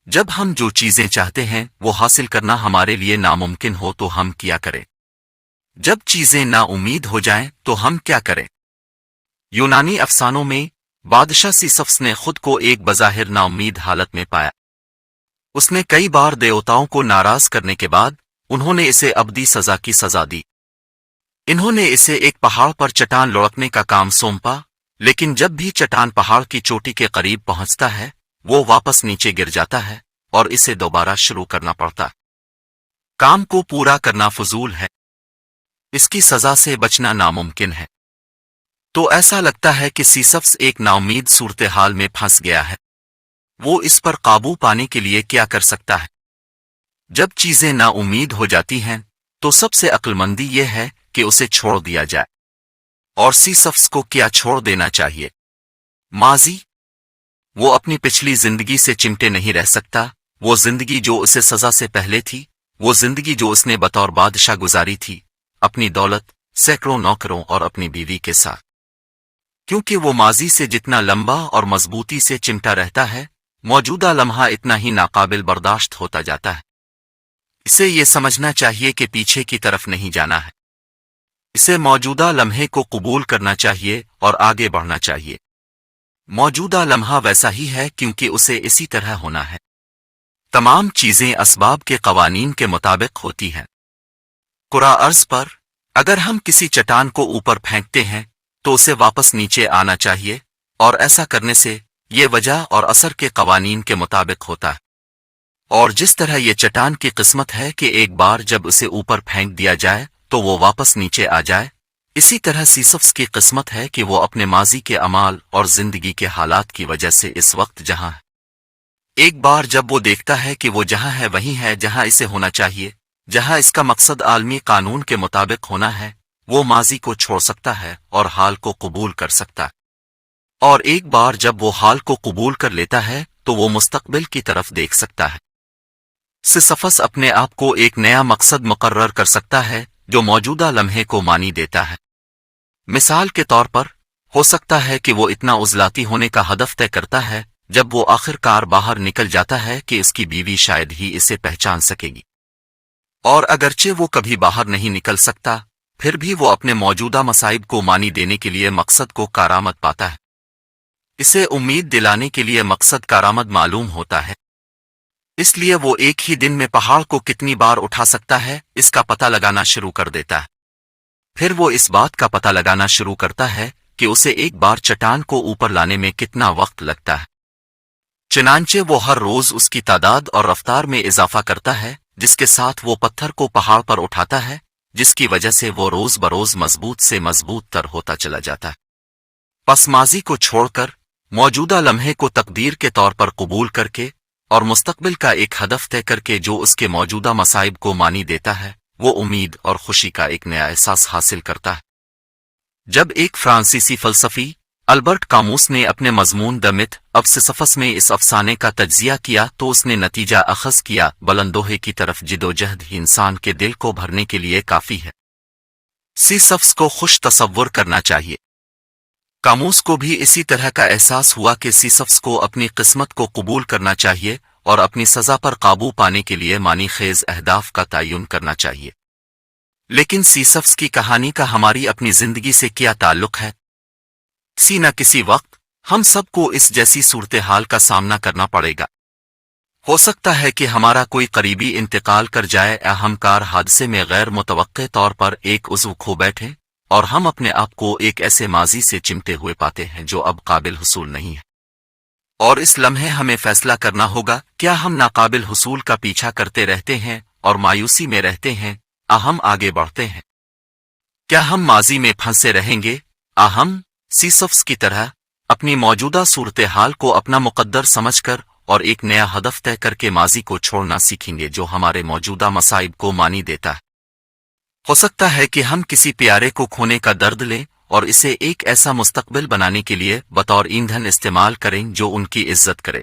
جب ہم جو چیزیں چاہتے ہیں وہ حاصل کرنا ہمارے لیے ناممکن ہو تو ہم کیا کریں؟ جب چیزیں نا امید ہو جائیں تو ہم کیا کریں؟ یونانی افسانوں میں بادشاہ سیسفس نے خود کو ایک بظاہر نا امید حالت میں پایا۔ اس نے کئی بار دیوتاؤں کو ناراض کرنے کے بعد انہوں نے اسے ابدی سزا کی سزا دی۔ انہوں نے اسے ایک پہاڑ پر چٹان لڑکنے کا کام سونپا، لیکن جب بھی چٹان پہاڑ کی چوٹی کے قریب پہنچتا ہے وہ واپس نیچے گر جاتا ہے اور اسے دوبارہ شروع کرنا پڑتا ہے۔ کام کو پورا کرنا فضول ہے، اس کی سزا سے بچنا ناممکن ہے۔ تو ایسا لگتا ہے کہ سیسفس ایک ناامید صورتحال میں پھنس گیا ہے۔ وہ اس پر قابو پانے کے لیے کیا کر سکتا ہے؟ جب چیزیں نا امید ہو جاتی ہیں تو سب سے عقل مندی یہ ہے کہ اسے چھوڑ دیا جائے۔ اور سیسفس کو کیا چھوڑ دینا چاہیے؟ ماضی۔ وہ اپنی پچھلی زندگی سے چمٹے نہیں رہ سکتا، وہ زندگی جو اسے سزا سے پہلے تھی، وہ زندگی جو اس نے بطور بادشاہ گزاری تھی، اپنی دولت، سینکڑوں نوکروں اور اپنی بیوی کے ساتھ۔ کیونکہ وہ ماضی سے جتنا لمبا اور مضبوطی سے چمٹا رہتا ہے، موجودہ لمحہ اتنا ہی ناقابل برداشت ہوتا جاتا ہے۔ اسے یہ سمجھنا چاہیے کہ پیچھے کی طرف نہیں جانا ہے۔ اسے موجودہ لمحے کو قبول کرنا چاہیے اور آگے بڑھنا چاہیے۔ موجودہ لمحہ ویسا ہی ہے کیونکہ اسے اسی طرح ہونا ہے۔ تمام چیزیں اسباب کے قوانین کے مطابق ہوتی ہیں۔ کرہ ارض پر اگر ہم کسی چٹان کو اوپر پھینکتے ہیں تو اسے واپس نیچے آنا چاہیے، اور ایسا کرنے سے یہ وجہ اور اثر کے قوانین کے مطابق ہوتا ہے۔ اور جس طرح یہ چٹان کی قسمت ہے کہ ایک بار جب اسے اوپر پھینک دیا جائے تو وہ واپس نیچے آ جائے، اسی طرح سیسفس کی قسمت ہے کہ وہ اپنے ماضی کے اعمال اور زندگی کے حالات کی وجہ سے اس وقت جہاں ہے، ایک بار جب وہ دیکھتا ہے کہ وہ جہاں ہے وہیں ہے جہاں اسے ہونا چاہیے، جہاں اس کا مقصد عالمی قانون کے مطابق ہونا ہے، وہ ماضی کو چھوڑ سکتا ہے اور حال کو قبول کر سکتا ہے۔ اور ایک بار جب وہ حال کو قبول کر لیتا ہے تو وہ مستقبل کی طرف دیکھ سکتا ہے۔ سیسفس اپنے آپ کو ایک نیا مقصد مقرر کر سکتا ہے جو موجودہ لمحے کو معنی دیتا ہے۔ مثال کے طور پر ہو سکتا ہے کہ وہ اتنا عضلاتی ہونے کا ہدف طے کرتا ہے جب وہ آخر کار باہر نکل جاتا ہے کہ اس کی بیوی شاید ہی اسے پہچان سکے گی۔ اور اگرچہ وہ کبھی باہر نہیں نکل سکتا، پھر بھی وہ اپنے موجودہ مصائب کو معنی دینے کے لیے مقصد کو کارآمد پاتا ہے۔ اسے امید دلانے کے لیے مقصد کارآمد معلوم ہوتا ہے، اس لیے وہ ایک ہی دن میں پہاڑ کو کتنی بار اٹھا سکتا ہے اس کا پتہ لگانا شروع کر دیتا ہے۔ پھر وہ اس بات کا پتہ لگانا شروع کرتا ہے کہ اسے ایک بار چٹان کو اوپر لانے میں کتنا وقت لگتا ہے۔ چنانچہ وہ ہر روز اس کی تعداد اور رفتار میں اضافہ کرتا ہے جس کے ساتھ وہ پتھر کو پہاڑ پر اٹھاتا ہے، جس کی وجہ سے وہ روز بروز مضبوط سے مضبوط تر ہوتا چلا جاتا ہے۔ پس ماضی کو چھوڑ کر موجودہ لمحے کو تقدیر کے طور پر قبول کر کے اور مستقبل کا ایک ہدف طے کر کے جو اس کے موجودہ مصائب کو معنی دیتا ہے، وہ امید اور خوشی کا ایک نیا احساس حاصل کرتا ہے۔ جب ایک فرانسیسی فلسفی البرٹ کاموس نے اپنے مضمون دی میتھ آف سیسفس میں اس افسانے کا تجزیہ کیا تو اس نے نتیجہ اخذ کیا، بلندوہے کی طرف جدوجہد ہی انسان کے دل کو بھرنے کے لیے کافی ہے۔ سیسفس کو خوش تصور کرنا چاہیے۔ کاموس کو بھی اسی طرح کا احساس ہوا کہ سیسفس کو اپنی قسمت کو قبول کرنا چاہیے اور اپنی سزا پر قابو پانے کے لیے معنی خیز اہداف کا تعین کرنا چاہیے۔ لیکن سیسفس کی کہانی کا ہماری اپنی زندگی سے کیا تعلق ہے؟ کسی نہ کسی وقت ہم سب کو اس جیسی صورتحال کا سامنا کرنا پڑے گا۔ ہو سکتا ہے کہ ہمارا کوئی قریبی انتقال کر جائے یا ہم کار حادثے میں غیر متوقع طور پر ایک عضو کھو بیٹھے، اور ہم اپنے آپ کو ایک ایسے ماضی سے چمٹے ہوئے پاتے ہیں جو اب قابل حصول نہیں ہے۔ اور اس لمحے ہمیں فیصلہ کرنا ہوگا کیا ہم ناقابل حصول کا پیچھا کرتے رہتے ہیں اور مایوسی میں رہتے ہیں، ہم آگے بڑھتے ہیں؟ کیا ہم ماضی میں پھنسے رہیں گے، ہم سیسفس کی طرح اپنی موجودہ صورتحال کو اپنا مقدر سمجھ کر اور ایک نیا ہدف طے کر کے ماضی کو چھوڑنا سیکھیں گے جو ہمارے موجودہ مصائب کو معنی دیتا ہے؟ ہو سکتا ہے کہ ہم کسی پیارے کو کھونے کا درد لیں اور اسے ایک ایسا مستقبل بنانے کے لیے بطور ایندھن استعمال کریں جو ان کی عزت کرے۔